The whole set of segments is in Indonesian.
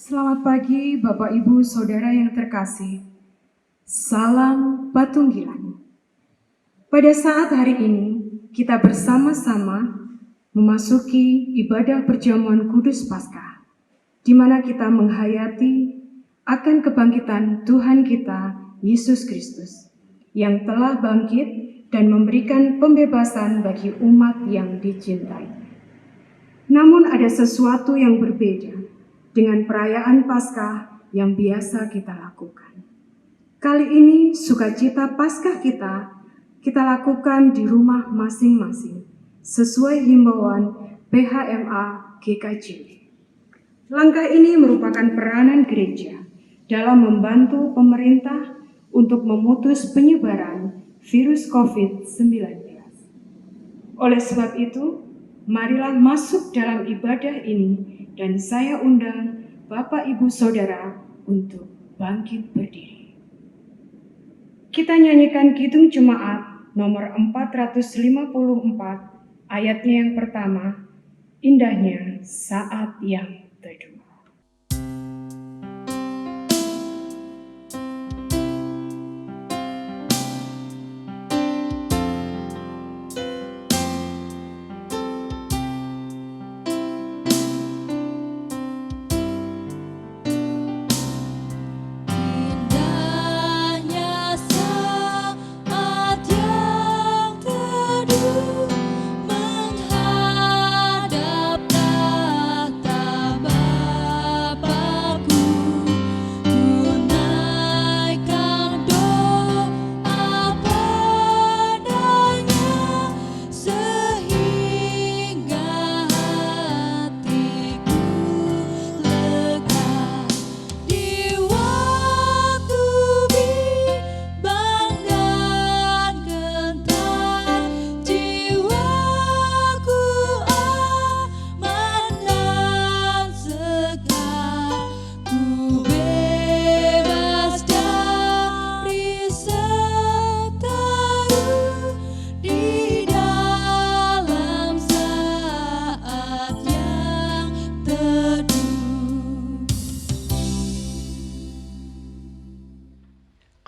Selamat pagi Bapak Ibu Saudara yang terkasih. Salam Patunggilan. Pada saat hari ini kita bersama-sama memasuki ibadah perjamuan Kudus Paskah, di mana kita menghayati akan kebangkitan Tuhan kita Yesus Kristus yang telah bangkit dan memberikan pembebasan bagi umat yang dicintai. Namun ada sesuatu yang berbeda dengan perayaan Paskah yang biasa kita lakukan. Kali ini sukacita Paskah kita lakukan di rumah masing-masing sesuai himbauan PHMA GKJ. Langkah ini merupakan peranan gereja dalam membantu pemerintah untuk memutus penyebaran virus COVID-19. Oleh sebab itu, marilah masuk dalam ibadah ini dan saya undang Bapak Ibu Saudara untuk bangkit berdiri. Kita nyanyikan Kidung Jemaat nomor 454, ayatnya yang pertama, indahnya saat yang teduh.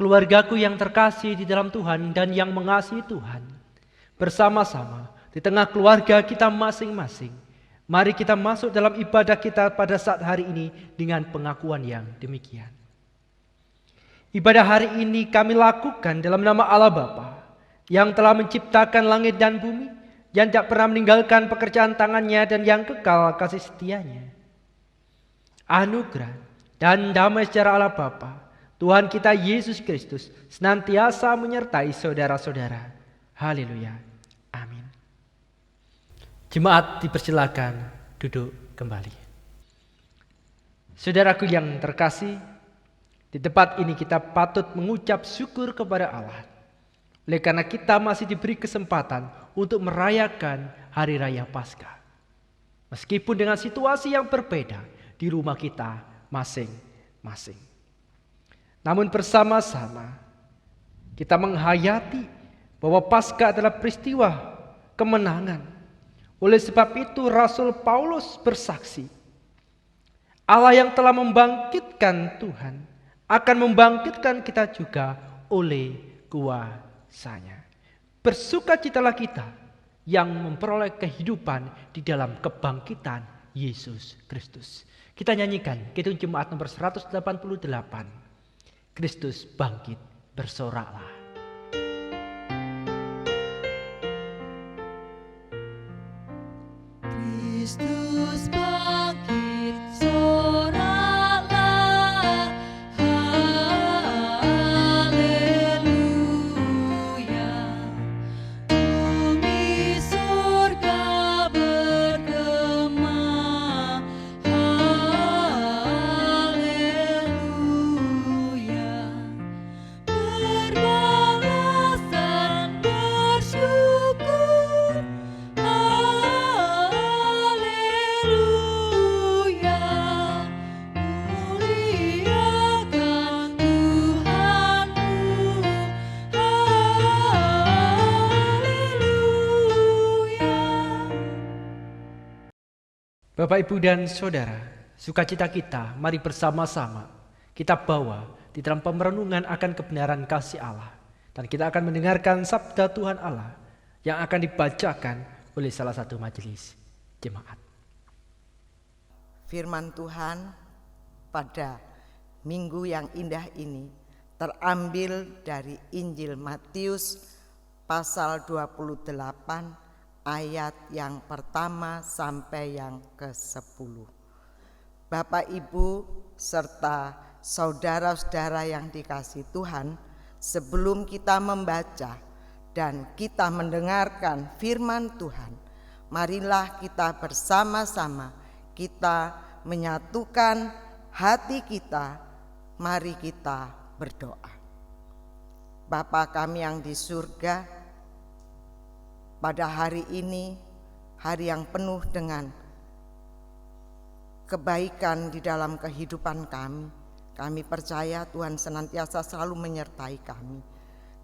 Keluargaku yang terkasih di dalam Tuhan dan yang mengasihi Tuhan, bersama-sama di tengah keluarga kita masing-masing, mari kita masuk dalam ibadah kita pada saat hari ini dengan pengakuan yang demikian. Ibadah hari ini kami lakukan dalam nama Allah Bapa yang telah menciptakan langit dan bumi, yang tidak pernah meninggalkan pekerjaan tangannya dan yang kekal kasih setianya. Anugerah dan damai secara Allah Bapa, Tuhan kita Yesus Kristus senantiasa menyertai saudara-saudara. Haleluya. Amin. Jemaat dipersilakan duduk kembali. Saudaraku yang terkasih, di tempat ini kita patut mengucap syukur kepada Allah. Oleh karena kita masih diberi kesempatan untuk merayakan Hari Raya Paskah. Meskipun dengan situasi yang berbeda di rumah kita masing-masing. Namun bersama-sama kita menghayati bahwa Paskah adalah peristiwa kemenangan. Oleh sebab itu Rasul Paulus bersaksi, Allah yang telah membangkitkan Tuhan akan membangkitkan kita juga oleh kuasa-Nya. Bersukacitalah kita yang memperoleh kehidupan di dalam kebangkitan Yesus Kristus. Kita nyanyikan Kidung Jemaat nomor 188. Kristus bangkit, bersoraklah. Kristus bangkit, soraklah, haleluya. Bumi surga bergema, haleluya. Berbalasan bersyukur, haleluya. Muliakan Tuhanmu, haleluya. Bapak, Ibu, dan Saudara, sukacita kita, mari bersama-sama kita bawa di dalam pemerenungan akan kebenaran kasih Allah. Dan kita akan mendengarkan sabda Tuhan Allah yang akan dibacakan oleh salah satu majelis jemaat. Firman Tuhan pada minggu yang indah ini terambil dari Injil Matius pasal 28 ayat yang pertama sampai yang ke-10. Bapak, Ibu, serta saudara-saudara yang dikasihi Tuhan, sebelum kita membaca dan kita mendengarkan firman Tuhan, marilah kita bersama-sama kita menyatukan hati kita, mari kita berdoa. Bapa kami yang di surga, pada hari ini, hari yang penuh dengan kebaikan di dalam kehidupan kami percaya Tuhan senantiasa selalu menyertai kami.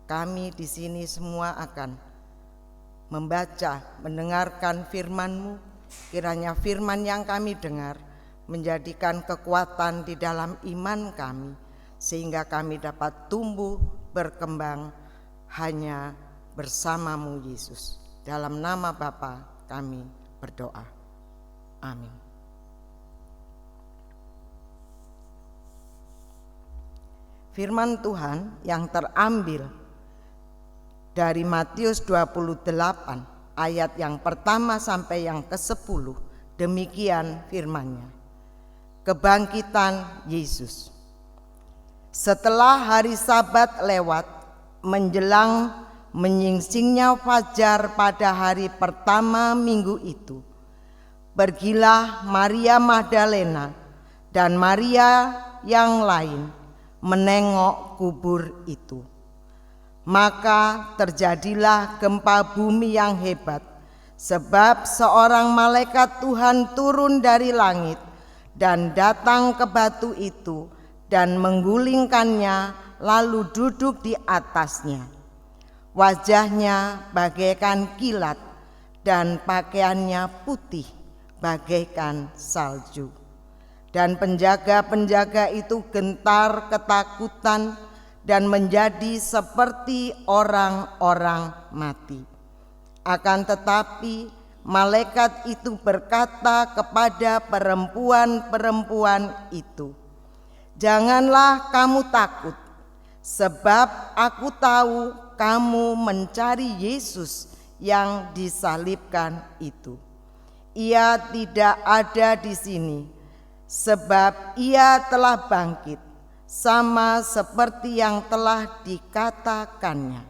Kami di sini semua akan membaca, mendengarkan firman-Mu. Kiranya firman yang kami dengar menjadikan kekuatan di dalam iman kami, sehingga kami dapat tumbuh berkembang hanya bersama-Mu Yesus. Dalam nama Bapa kami berdoa. Amin. Firman Tuhan yang terambil dari Matius 28 ayat yang pertama sampai yang ke-10, demikian firman-Nya. Kebangkitan Yesus. Setelah hari Sabat lewat, menjelang menyingsingnya fajar pada hari pertama minggu itu, pergilah Maria Magdalena dan Maria yang lain menengok kubur itu. Maka terjadilah gempa bumi yang hebat, sebab seorang malaikat Tuhan turun dari langit dan datang ke batu itu dan menggulingkannya, lalu duduk di atasnya. Wajahnya bagaikan kilat dan pakaiannya putih bagaikan salju. Dan penjaga-penjaga itu gentar ketakutan dan menjadi seperti orang-orang mati. Akan tetapi malaikat itu berkata kepada perempuan-perempuan itu, "Janganlah kamu takut, sebab aku tahu kamu mencari Yesus yang disalibkan itu. Ia tidak ada di sini, sebab ia telah bangkit, sama seperti yang telah dikatakannya.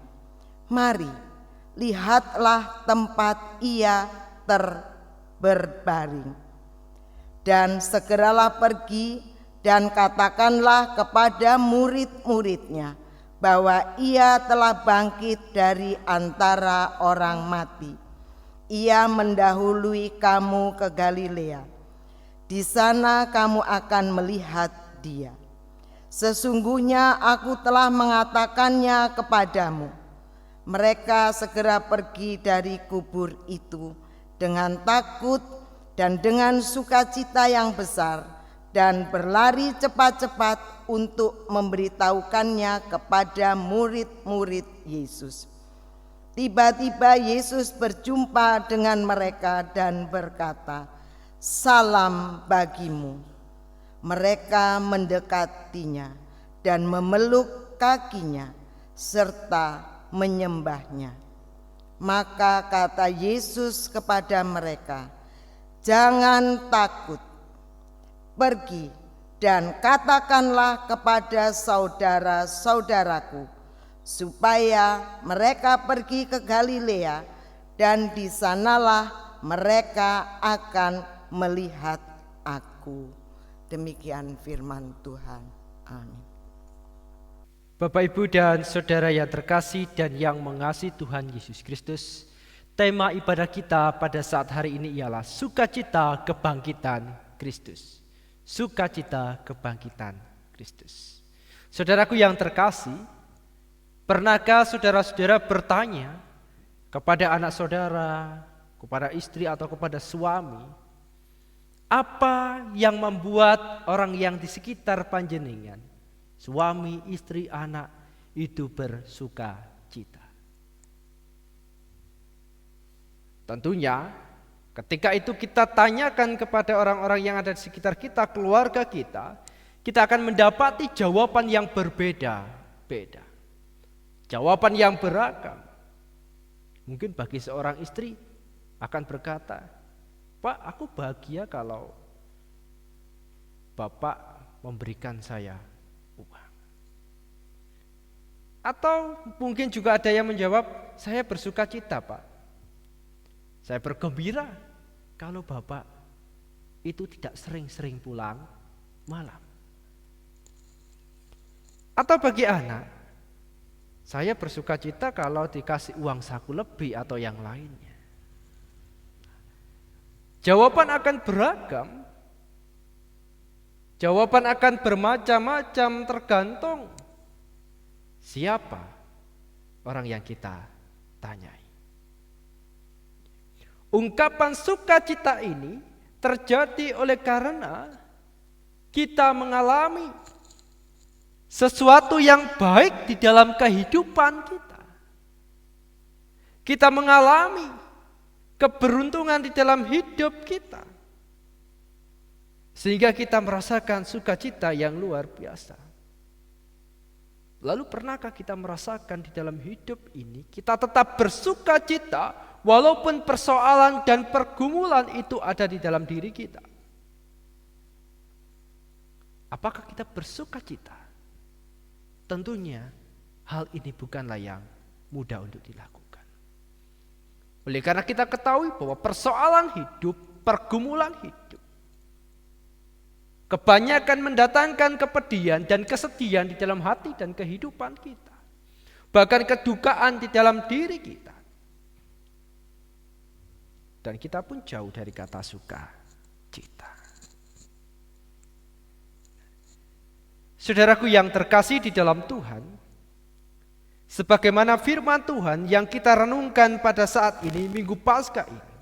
Mari, lihatlah tempat ia berbaring. Dan segeralah pergi dan katakanlah kepada murid-muridnya bahwa ia telah bangkit dari antara orang mati. Ia mendahului kamu ke Galilea. Di sana kamu akan melihat dia. Sesungguhnya aku telah mengatakannya kepadamu." Mereka segera pergi dari kubur itu dengan takut dan dengan sukacita yang besar, dan berlari cepat-cepat untuk memberitahukannya kepada murid-murid Yesus. Tiba-tiba Yesus berjumpa dengan mereka dan berkata, "Salam bagimu." Mereka mendekatinya dan memeluk kakinya serta menyembahnya. Maka kata Yesus kepada mereka, "Jangan takut. Pergi dan katakanlah kepada saudara-saudaraku supaya mereka pergi ke Galilea, dan di sanalah mereka akan melihat aku." Demikian firman Tuhan. Amin. Bapak, Ibu, dan saudara yang terkasih dan yang mengasihi Tuhan Yesus Kristus, tema ibadah kita pada saat hari ini ialah sukacita kebangkitan Kristus. Sukacita kebangkitan Kristus. Saudaraku yang terkasih, pernahkah saudara-saudara bertanya kepada anak saudara, kepada istri atau kepada suami, Apa yang membuat orang yang di sekitar panjenengan, suami, istri, anak, itu bersuka cita? Tentunya ketika itu kita tanyakan kepada orang-orang yang ada di sekitar kita, keluarga kita akan mendapati jawaban yang berbeda-beda. Jawaban yang beragam. Mungkin bagi seorang istri akan berkata, "Pak, aku bahagia kalau Bapak memberikan saya uang." Atau mungkin juga ada yang menjawab, "Saya bersuka cita, Pak. Saya bergembira kalau Bapak itu tidak sering-sering pulang malam." Atau bagi anak, "Saya bersuka cita kalau dikasih uang saku lebih atau yang lainnya." Jawaban akan beragam. Jawaban akan bermacam-macam tergantung siapa orang yang kita tanyai. Ungkapan sukacita ini terjadi oleh karena kita mengalami sesuatu yang baik di dalam kehidupan kita. Kita mengalami keberuntungan di dalam hidup kita. Sehingga kita merasakan sukacita yang luar biasa. Lalu pernahkah kita merasakan di dalam hidup ini kita tetap bersukacita walaupun persoalan dan pergumulan itu ada di dalam diri kita? Apakah kita bersukacita? Tentunya hal ini bukanlah yang mudah untuk dilakukan. Oleh karena kita ketahui bahwa persoalan hidup, pergumulan hidup, kebanyakan mendatangkan kepedihan dan kesedihan di dalam hati dan kehidupan kita. Bahkan kedukaan di dalam diri kita. Dan kita pun jauh dari kata sukacita. Saudaraku yang terkasih di dalam Tuhan, sebagaimana firman Tuhan yang kita renungkan pada saat ini, Minggu Paskah ini,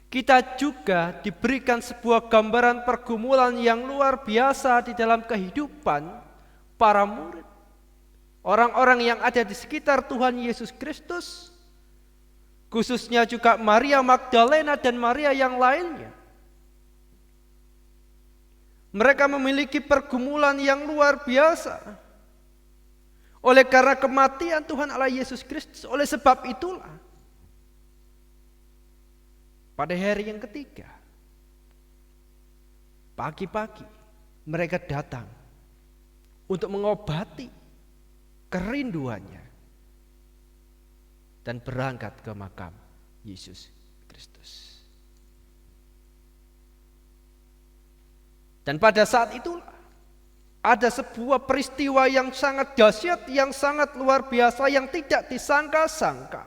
kita juga diberikan sebuah gambaran pergumulan yang luar biasa di dalam kehidupan para murid. Orang-orang yang ada di sekitar Tuhan Yesus Kristus, khususnya juga Maria Magdalena dan Maria yang lainnya. Mereka memiliki pergumulan yang luar biasa. Oleh karena kematian Tuhan Allah Yesus Kristus, oleh sebab itulah pada hari yang ketiga, pagi-pagi mereka datang untuk mengobati kerinduannya dan berangkat ke makam Yesus Kristus. Dan pada saat itulah ada sebuah peristiwa yang sangat dahsyat, yang sangat luar biasa, yang tidak disangka-sangka.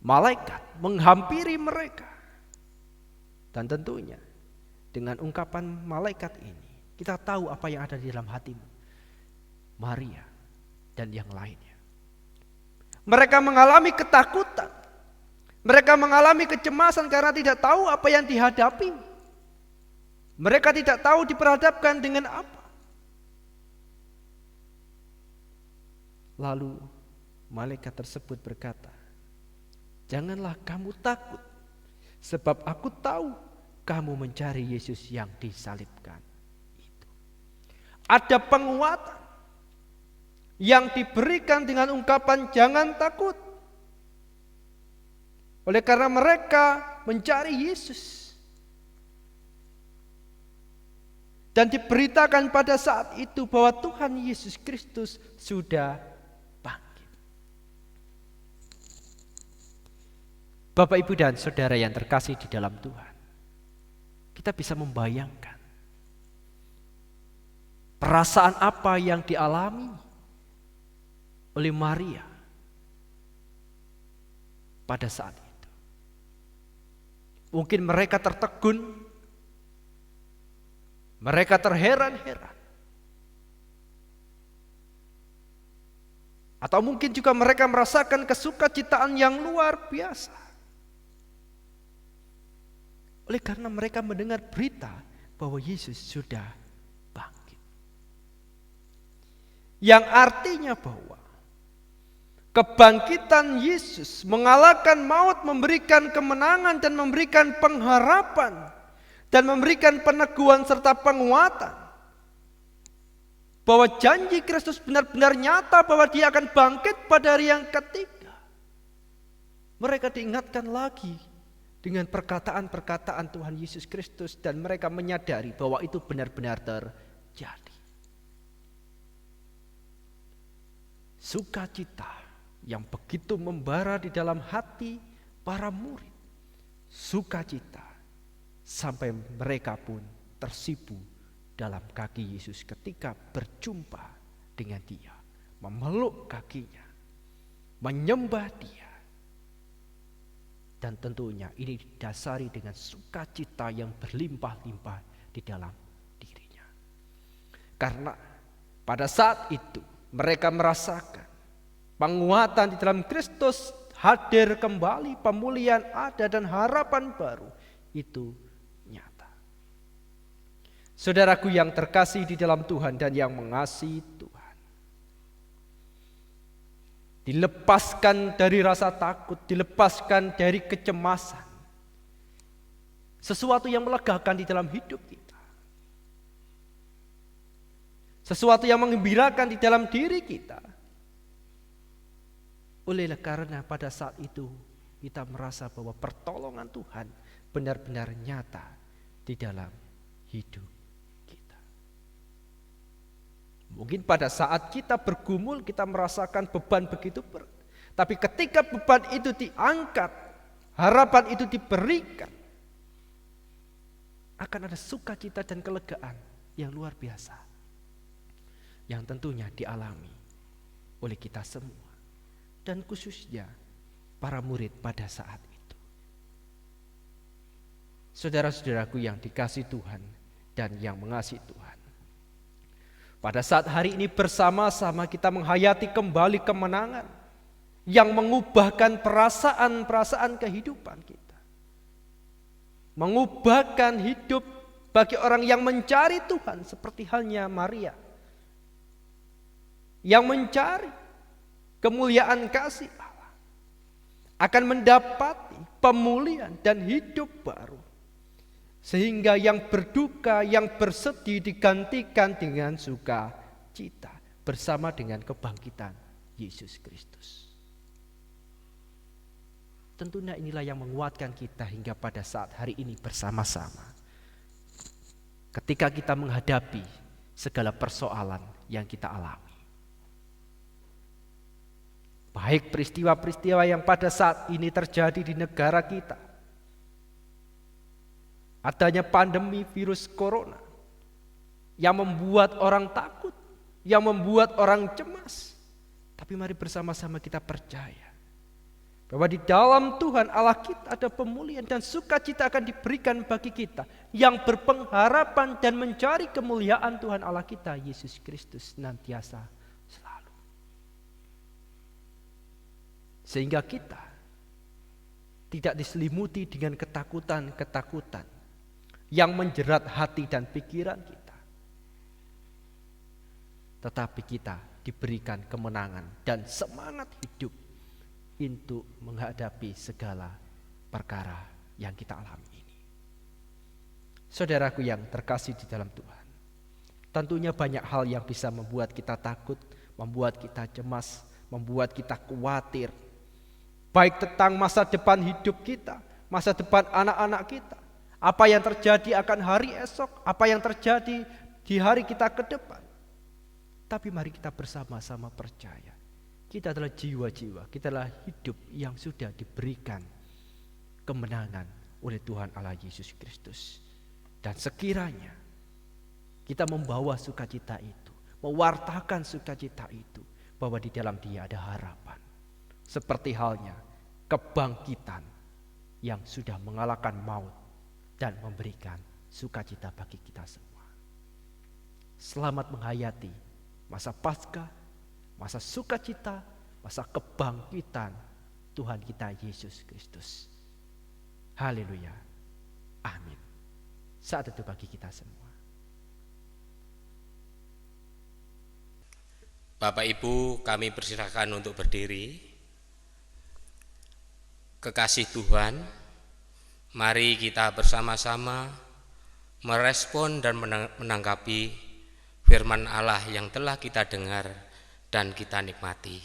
Malaikat menghampiri mereka. Dan tentunya dengan ungkapan malaikat ini kita tahu apa yang ada di dalam hatimu, Maria dan yang lainnya. Mereka mengalami ketakutan. Mereka mengalami kecemasan karena tidak tahu apa yang dihadapi. Mereka tidak tahu diperhadapkan dengan apa. Lalu malaikat tersebut berkata, "Janganlah kamu takut, sebab aku tahu kamu mencari Yesus yang disalibkan itu." Ada penguatan yang diberikan dengan ungkapan jangan takut. Oleh karena mereka mencari Yesus. Dan diberitakan pada saat itu bahwa Tuhan Yesus Kristus sudah bangkit. Bapak, Ibu, dan Saudara yang terkasih di dalam Tuhan, kita bisa membayangkan perasaan apa yang dialami oleh Maria pada saat itu. Mungkin mereka tertegun, mereka terheran-heran, atau mungkin juga mereka merasakan kesukacitaan yang luar biasa. Oleh karena mereka mendengar berita bahwa Yesus sudah bangkit. Yang artinya bahwa kebangkitan Yesus mengalahkan maut, memberikan kemenangan dan memberikan pengharapan dan memberikan peneguhan serta penguatan bahwa janji Kristus benar-benar nyata, bahwa Dia akan bangkit pada hari yang ketiga. Mereka diingatkan lagi dengan perkataan-perkataan Tuhan Yesus Kristus dan mereka menyadari bahwa itu benar-benar terjadi. Sukacita yang begitu membara di dalam hati para murid. Sukacita sampai mereka pun tersipu dalam kaki Yesus ketika berjumpa dengan Dia, memeluk kakinya, menyembah Dia. Dan tentunya ini didasari dengan sukacita yang berlimpah-limpah di dalam dirinya. Karena pada saat itu mereka merasakan penguatan di dalam Kristus hadir kembali, pemulihan ada dan harapan baru itu nyata. Saudaraku yang terkasih di dalam Tuhan dan yang mengasihi Tuhan, dilepaskan dari rasa takut, dilepaskan dari kecemasan, sesuatu yang melegakan di dalam hidup kita, sesuatu yang menggembirakan di dalam diri kita. Oleh karena pada saat itu kita merasa bahwa pertolongan Tuhan benar-benar nyata di dalam hidup kita. Mungkin pada saat kita bergumul kita merasakan beban begitu berat. Tapi ketika beban itu diangkat, harapan itu diberikan, akan ada sukacita dan kelegaan yang luar biasa, yang tentunya dialami oleh kita semua. Dan khususnya para murid pada saat itu. Saudara-saudaraku yang dikasihi Tuhan dan yang mengasihi Tuhan, pada saat hari ini bersama-sama kita menghayati kembali kemenangan yang mengubahkan perasaan-perasaan kehidupan kita, mengubahkan hidup bagi orang yang mencari Tuhan, seperti halnya Maria yang mencari kemuliaan kasih Allah, akan mendapati pemulihan dan hidup baru. Sehingga yang berduka, yang bersedih digantikan dengan sukacita bersama dengan kebangkitan Yesus Kristus. Tentunya inilah yang menguatkan kita hingga pada saat hari ini bersama-sama. Ketika kita menghadapi segala persoalan yang kita alami. Baik peristiwa-peristiwa yang pada saat ini terjadi di negara kita. Adanya pandemi virus corona yang membuat orang takut, yang membuat orang cemas. Tapi mari bersama-sama kita percaya bahwa di dalam Tuhan Allah kita ada pemulihan dan sukacita akan diberikan bagi kita yang berpengharapan dan mencari kemuliaan Tuhan Allah kita Yesus Kristus senantiasa selalu. Sehingga kita tidak diselimuti dengan ketakutan-ketakutan yang menjerat hati dan pikiran kita. Tetapi kita diberikan kemenangan dan semangat hidup untuk menghadapi segala perkara yang kita alami ini. Saudaraku yang terkasih di dalam Tuhan, tentunya banyak hal yang bisa membuat kita takut, membuat kita cemas, membuat kita khawatir. Baik tentang masa depan hidup kita, masa depan anak-anak kita, apa yang terjadi akan hari esok, apa yang terjadi di hari kita ke depan. Tapi mari kita bersama-sama percaya, kita adalah jiwa-jiwa, kita adalah hidup yang sudah diberikan kemenangan oleh Tuhan Allah Yesus Kristus. Dan sekiranya kita membawa sukacita itu, mewartakan sukacita itu, bahwa di dalam Dia ada harapan. Seperti halnya kebangkitan yang sudah mengalahkan maut dan memberikan sukacita bagi kita semua. Selamat menghayati masa Paskah, masa sukacita, masa kebangkitan Tuhan kita Yesus Kristus. Haleluya. Amin. Saat itu bagi kita semua. Bapak Ibu, kami persilakan untuk berdiri. Kekasih Tuhan, mari kita bersama-sama merespon dan menanggapi firman Allah yang telah kita dengar dan kita nikmati.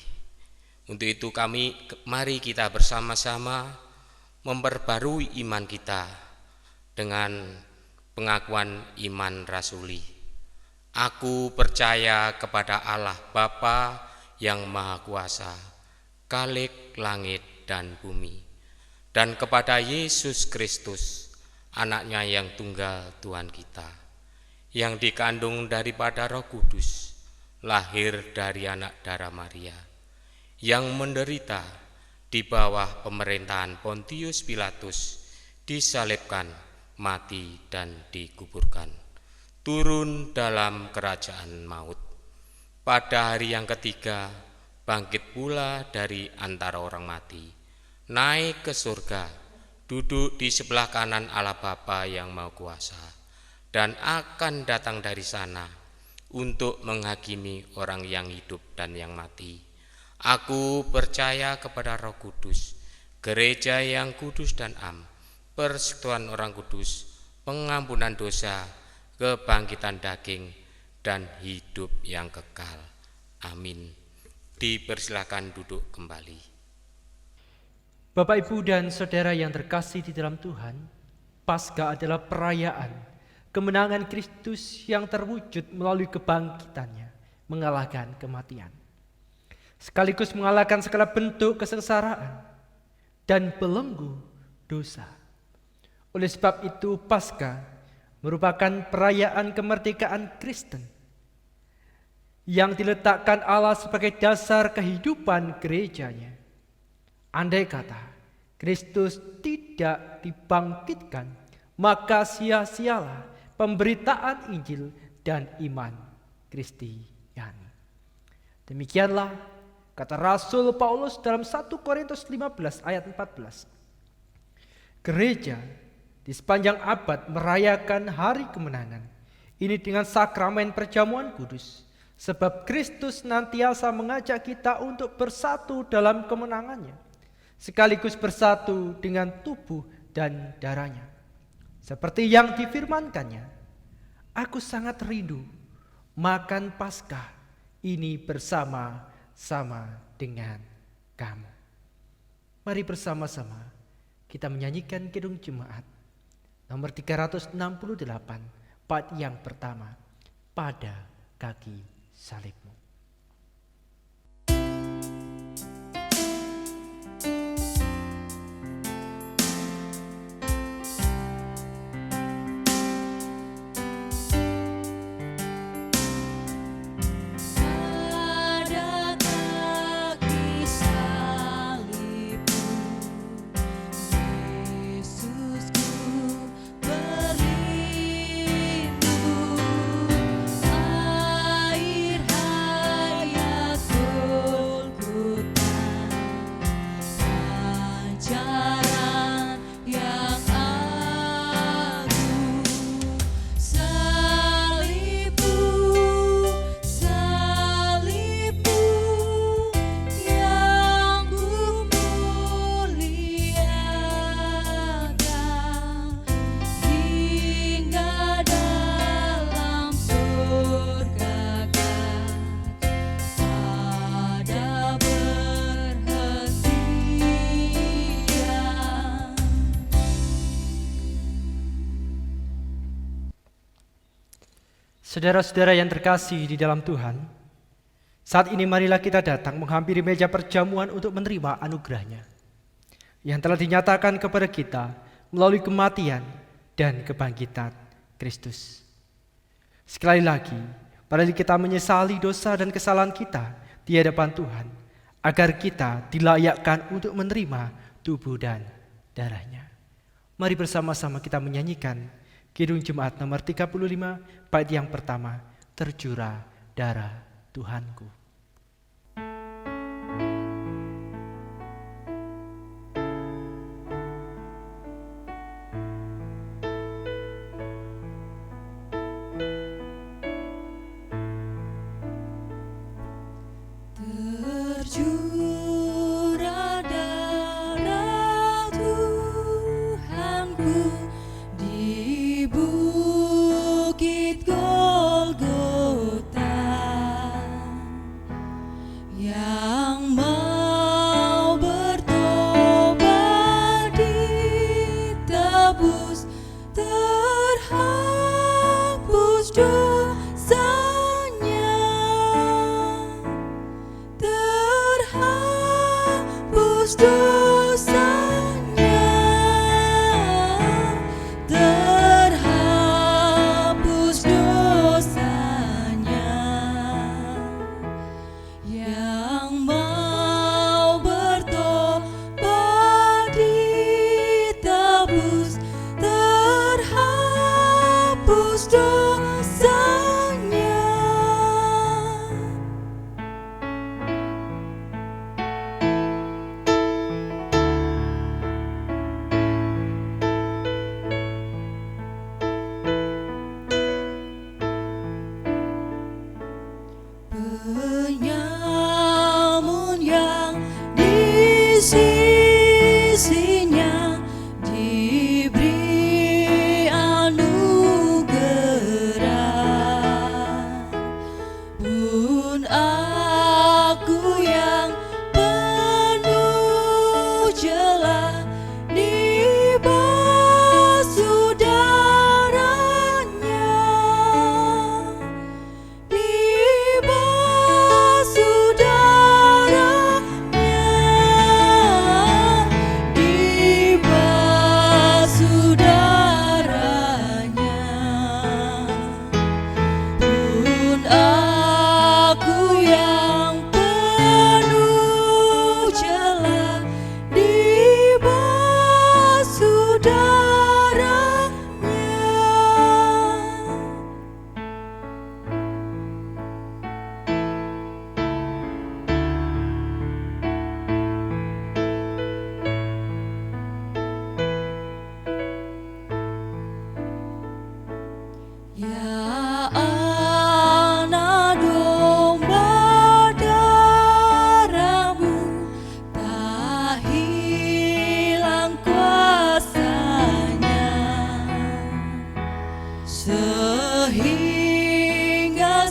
Untuk itu mari kita bersama-sama memperbarui iman kita dengan pengakuan iman rasuli. Aku percaya kepada Allah Bapa yang Maha Kuasa, Khalik langit dan bumi, dan kepada Yesus Kristus, anaknya yang tunggal Tuhan kita, yang dikandung daripada Roh Kudus, lahir dari anak darah Maria, yang menderita di bawah pemerintahan Pontius Pilatus, disalibkan, mati dan dikuburkan, turun dalam kerajaan maut. Pada hari yang ketiga, bangkit pula dari antara orang mati, naik ke surga, duduk di sebelah kanan Allah Bapa yang Maha Kuasa, dan akan datang dari sana untuk menghakimi orang yang hidup dan yang mati. Aku percaya kepada Roh Kudus, gereja yang kudus dan am, persekutuan orang kudus, pengampunan dosa, kebangkitan daging, dan hidup yang kekal. Amin. Dipersilakan duduk kembali. Bapak, Ibu, dan Saudara yang terkasih di dalam Tuhan, Paskah adalah perayaan kemenangan Kristus yang terwujud melalui kebangkitannya, mengalahkan kematian, sekaligus mengalahkan segala bentuk kesengsaraan dan belenggu dosa. Oleh sebab itu, Paskah merupakan perayaan kemerdekaan Kristen yang diletakkan Allah sebagai dasar kehidupan gerejanya. Andai kata Kristus tidak dibangkitkan, maka sia-sialah pemberitaan Injil dan iman Kristiani. Demikianlah kata Rasul Paulus dalam 1 Korintus 15 ayat 14. Gereja di sepanjang abad merayakan hari kemenangan ini dengan sakramen perjamuan kudus, sebab Kristus senantiasa mengajak kita untuk bersatu dalam kemenangannya, sekaligus bersatu dengan tubuh dan darahnya. Seperti yang difirmankannya, aku sangat rindu makan Paskah ini bersama-sama dengan kamu. Mari bersama-sama kita menyanyikan Kidung Jemaat nomor 368, bait yang pertama, pada kaki salibmu. Pada kaki salibmu, Yesusku berlindung. Air hayat Golgota, pancaran yang agung. Salibmu, salibmu yang kumuliakan, hingga dalam surga ada perhentian. Saudara-saudara yang terkasih di dalam Tuhan, saat ini marilah kita datang menghampiri meja perjamuan untuk menerima anugerahnya yang telah dinyatakan kepada kita melalui kematian dan kebangkitan Kristus. Sekali lagi, mari kita menyesali dosa dan kesalahan kita di hadapan Tuhan, agar kita dilayakkan untuk menerima tubuh dan darahnya. Mari bersama-sama kita menyanyikan Kidung Jemaat nomor 35, bait yang pertama, tercurah darah Tuhanku.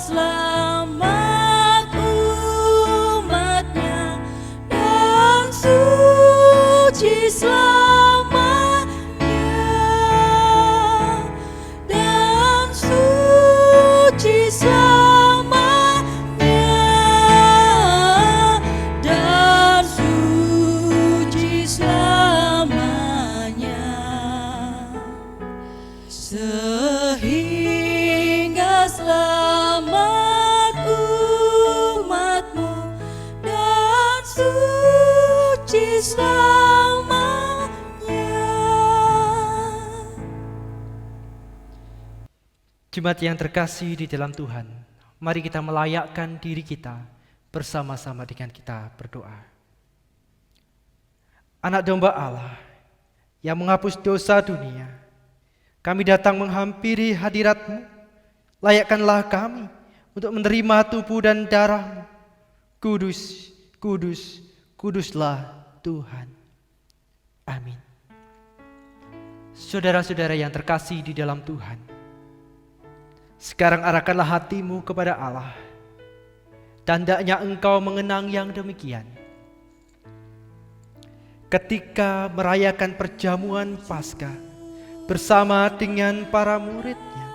selamat umatnya dan suci selamanya, dan suci selamanya, dan suci selamanya, sehingga selamat umatmu dan suci selamanya. Jemaat yang terkasih di dalam Tuhan, mari kita melayakkan diri kita bersama-sama dengan kita berdoa. Anak domba Allah yang menghapus dosa dunia, kami datang menghampiri hadirat-Mu. Layakkanlah kami untuk menerima tubuh dan darah-Mu. Kudus, kudus, kuduslah Tuhan. Amin. Saudara-saudara yang terkasih di dalam Tuhan, sekarang arahkanlah hatimu kepada Allah. Tandanya engkau mengenang yang demikian. Ketika merayakan perjamuan Paskah bersama dengan para muridnya,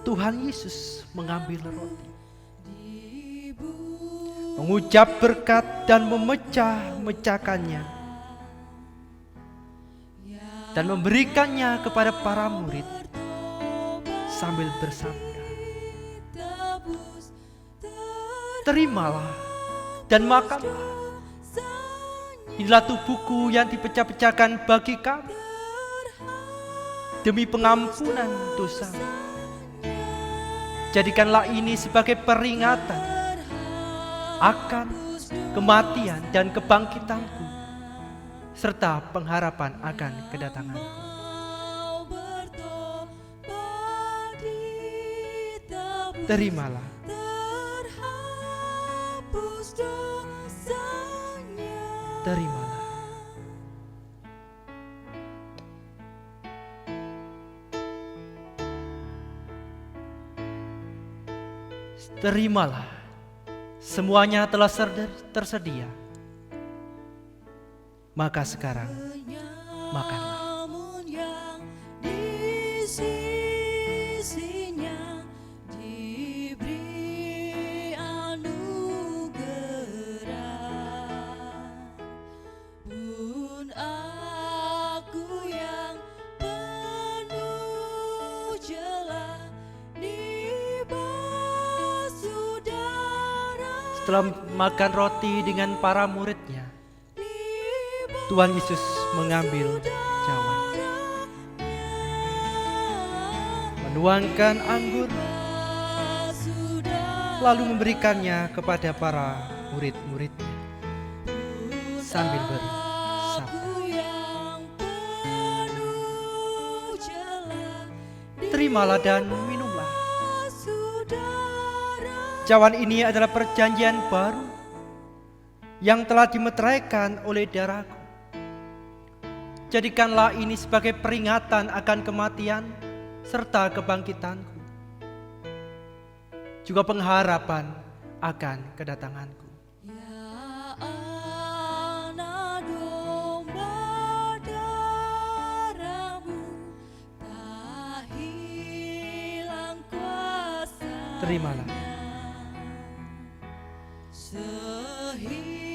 Tuhan Yesus mengambil roti, mengucap berkat dan memecah-mecahkannya, dan memberikannya kepada para murid sambil bersabda, "Terimalah dan makanlah. Inilah tubuhku yang dipecah-pecahkan bagi kamu demi pengampunan dosa. Jadikanlah ini sebagai peringatan akan kematian dan kebangkitanku, serta pengharapan akan kedatanganku." Terimalah. Terimalah. Terimalah. Semuanya telah tersedia. Maka sekarang makanlah. Namun yang di sisinya diberi anugerah, pun aku yang penuh celah dibasuh darah. Setelah makan roti dengan para muridnya, Tuhan Yesus mengambil cawan, menuangkan anggur, lalu memberikannya kepada para murid-muridnya sambil bersabda, "Terimalah dan minumlah. Cawan ini adalah perjanjian baru yang telah dimeteraikan oleh darahku. Jadikanlah ini sebagai peringatan akan kematian serta kebangkitanku, juga pengharapan akan kedatanganku." Ya anak domba, darahmu tak hilang kuasa. Terimalah. Sehingga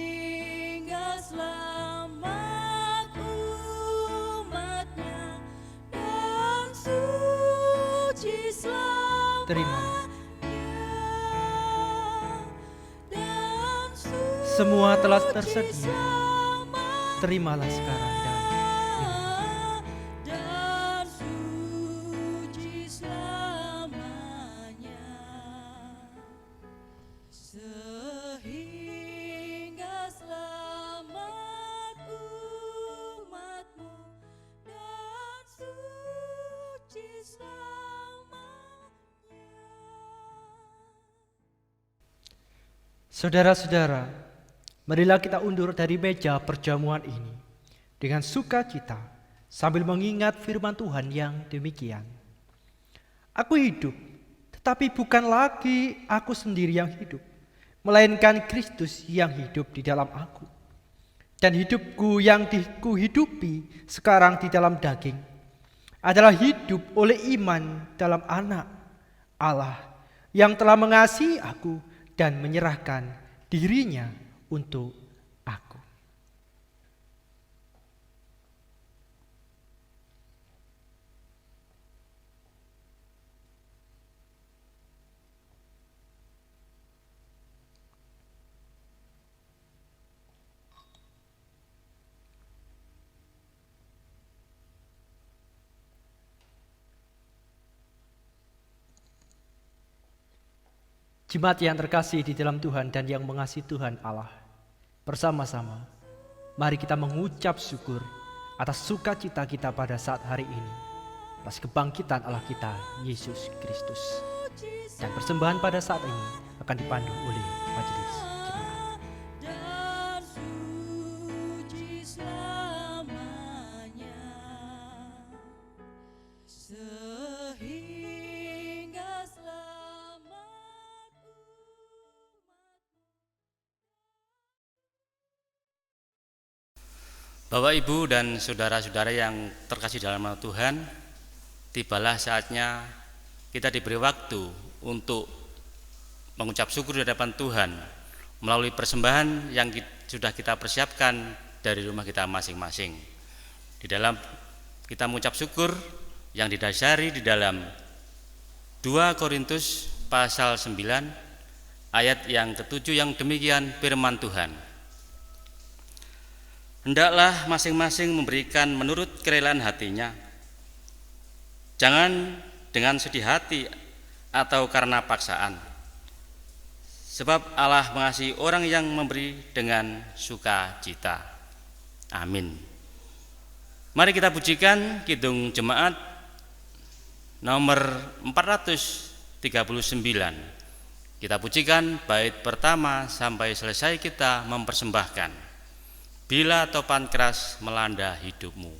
selamat umatnya dan suci selamanya, Terimalah. dan suci Semua telah tersedia. Terimalah sekarang dan minumlah. dan suci selamanya, sehingga selamat umatmu dan suci selamanya. Saudara-saudara, marilah kita undur dari meja perjamuan ini dengan sukacita sambil mengingat firman Tuhan yang demikian. "Aku hidup, Tetapi bukan lagi aku sendiri yang hidup, melainkan Kristus yang hidup di dalam aku. Dan hidupku yang kuhidupi sekarang di dalam daging adalah hidup oleh iman dalam Anak Allah yang telah mengasihi aku dan menyerahkan dirinya untuk aku. Jemaat yang terkasih di dalam Tuhan dan yang mengasihi Tuhan Allah, bersama-sama mari kita mengucap syukur atas sukacita kita pada saat hari ini, atas kebangkitan Allah kita Yesus Kristus. Dan persembahan pada saat ini akan dipandu oleh majelis jemaat. dan suci selamanya, sehingga selamat Bapak, Ibu, dan saudara-saudara yang terkasih dalam nama Tuhan, tibalah saatnya kita diberi waktu untuk mengucap syukur di hadapan Tuhan melalui persembahan yang sudah kita persiapkan dari rumah kita masing-masing. Di dalam kita mengucap syukur yang didasari di dalam 2 Korintus pasal 9 ayat yang ke-7 yang demikian firman Tuhan. Hendaklah masing-masing memberikan menurut kerelaan hatinya, jangan dengan sedih hati atau karena paksaan, sebab Allah mengasihi orang yang memberi dengan sukacita. Amin. Mari kita pujikan Kidung Jemaat nomor 439. Kita pujikan bait pertama sampai selesai kita mempersembahkan Bila Topan Keras Melanda Hidupmu.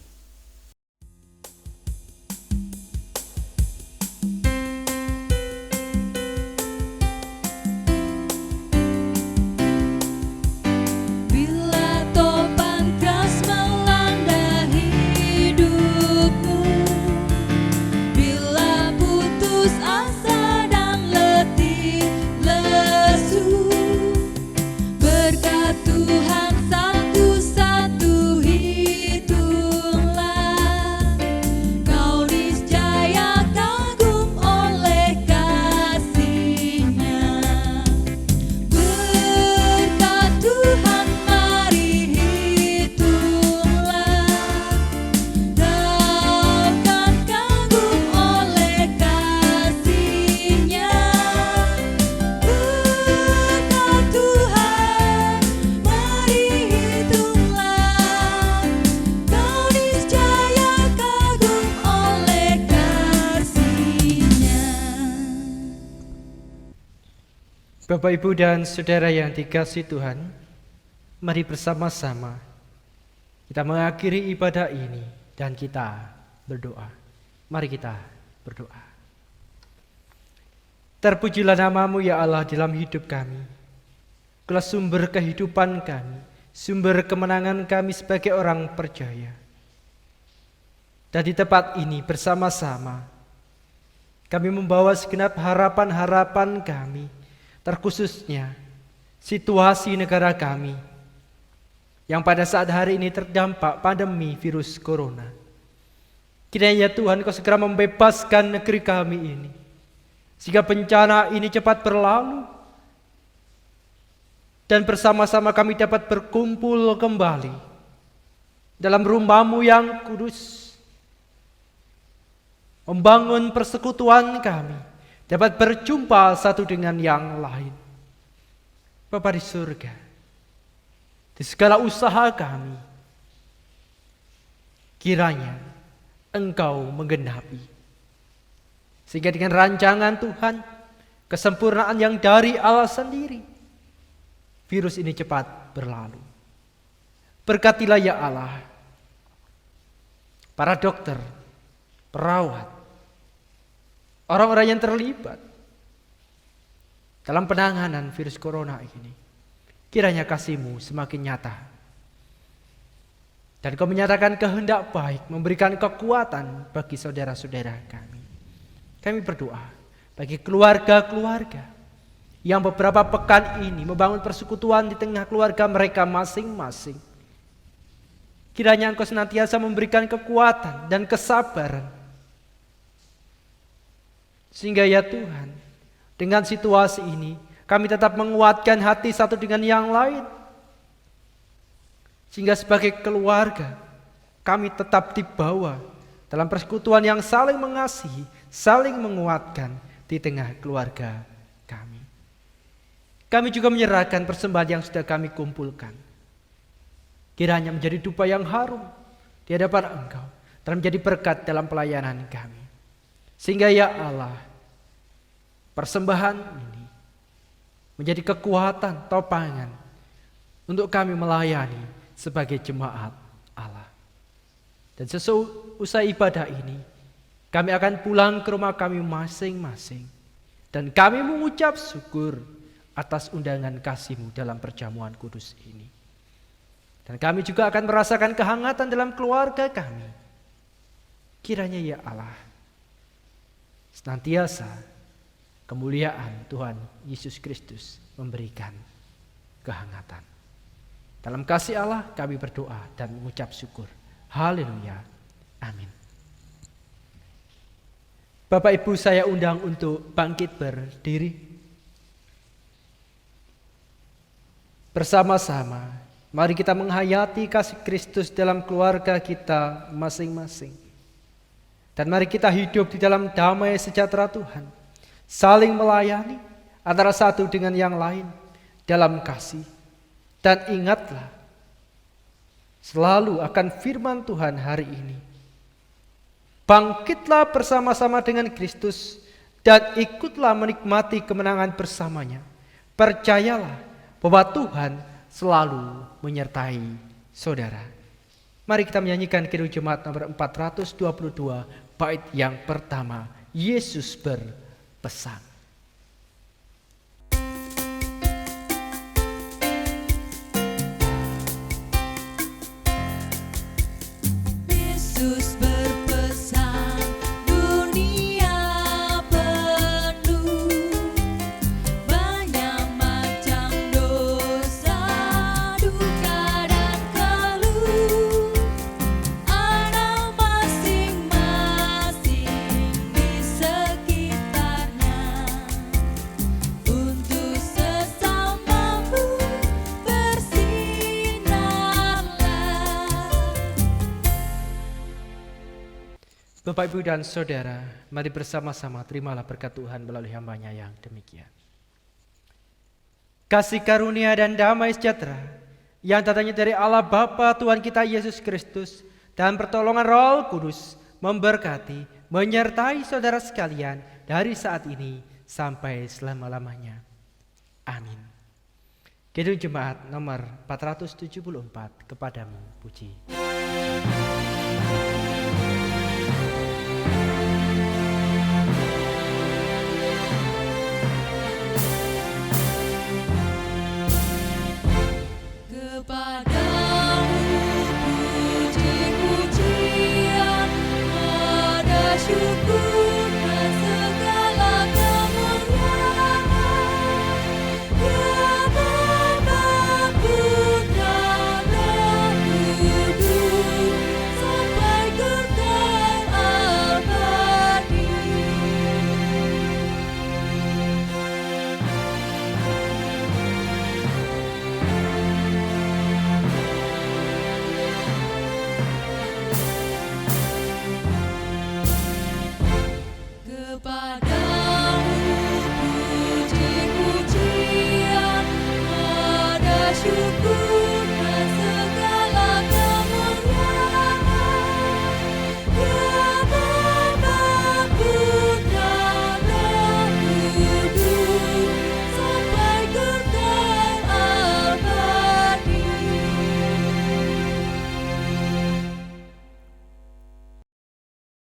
Bila topan keras melanda hidupmu, bila putus asa dan letih lesu, berkat Tuhan satu-satu hitunglah, kau niscaya kagum oleh kasih-Nya. Berkat Tuhan mari hitunglah, kau kan kagum oleh kasih-Nya. Berkat Tuhan mari hitunglah, kau niscaya kagum oleh kasih-Nya. Bapak, Ibu, dan saudara yang dikasihi Tuhan, mari bersama-sama kita mengakhiri ibadah ini dan kita berdoa. Mari kita berdoa. Terpujilah nama-Mu ya Allah dalam hidup kami. Engkaulah sumber kehidupan kami, sumber kemenangan kami sebagai orang percaya. Dan di tempat ini bersama-sama kami membawa segenap harapan-harapan kami, terkhususnya situasi negara kami yang pada saat hari ini terdampak pandemi virus corona. Kiranya Tuhan Kau segera membebaskan negeri kami ini, sehingga bencana ini cepat berlalu dan bersama-sama kami dapat berkumpul kembali dalam rumah-Mu yang kudus, membangun persekutuan kami, dapat berjumpa satu dengan yang lain. Bapa di surga, di segala usaha kami, kiranya Engkau menggenapi, sehingga dengan rancangan Tuhan, kesempurnaan yang dari Allah sendiri, virus ini cepat berlalu. Berkatilah ya Allah para dokter, perawat, orang-orang yang terlibat, dalam penanganan virus corona ini. Kiranya kasih-Mu semakin nyata. Dan Kau menyatakan kehendak baik, memberikan kekuatan bagi saudara-saudara kami. Kami berdoa bagi keluarga-keluarga yang beberapa pekan ini membangun persekutuan di tengah keluarga mereka masing-masing. Kiranya Engkau senantiasa memberikan kekuatan dan kesabaran. Sehingga ya Tuhan, dengan situasi ini kami tetap menguatkan hati satu dengan yang lain. Sehingga sebagai keluarga kami tetap dibawa dalam persekutuan yang saling mengasihi, saling menguatkan di tengah keluarga kami. Kami juga menyerahkan persembahan yang sudah kami kumpulkan. Kiranya menjadi dupa yang harum di hadapan Engkau dan menjadi berkat dalam pelayanan kami. Sehingga ya Allah, persembahan ini menjadi kekuatan, topangan untuk kami melayani sebagai jemaat Allah. Dan seusai ibadah ini, kami akan pulang ke rumah kami masing-masing. Dan kami mengucap syukur atas undangan kasih-Mu dalam perjamuan kudus ini. Dan kami juga akan merasakan kehangatan dalam keluarga kami. Kiranya ya Allah, senantiasa kemuliaan Tuhan Yesus Kristus memberikan kehangatan. Dalam kasih Allah kami berdoa dan mengucap syukur. Haleluya. Amin. Bapak Ibu, saya undang untuk bangkit berdiri. Bersama-sama mari kita menghayati kasih Kristus dalam keluarga kita masing-masing. Dan mari kita hidup di dalam damai sejahtera Tuhan, saling melayani antara satu dengan yang lain dalam kasih. Dan ingatlah selalu akan firman Tuhan hari ini. Bangkitlah bersama-sama dengan Kristus dan ikutlah menikmati kemenangan bersamanya. Percayalah bahwa Tuhan selalu menyertai saudara. Mari kita menyanyikan Kidung Jemaat nomor 422, bait yang pertama, Yesus berpesan. Yesus berpesan, dunia penuh banyak macam dosa, duka dan keluh. Anak masing-masing di sekitarnya, untuk sesamamu bersinarlah. Bapak, Ibu, dan Saudara, mari bersama-sama terimalah berkat Tuhan melalui hamba-Nya yang demikian. Kasih karunia dan damai sejahtera yang datangnya dari Allah Bapa Tuhan kita Yesus Kristus dan pertolongan Roh Kudus memberkati, menyertai saudara sekalian dari saat ini sampai selama-lamanya. Amin. Kidung Jemaat nomor 474, kepadamu puji. Kepadamu puji-pujian, ada syukur.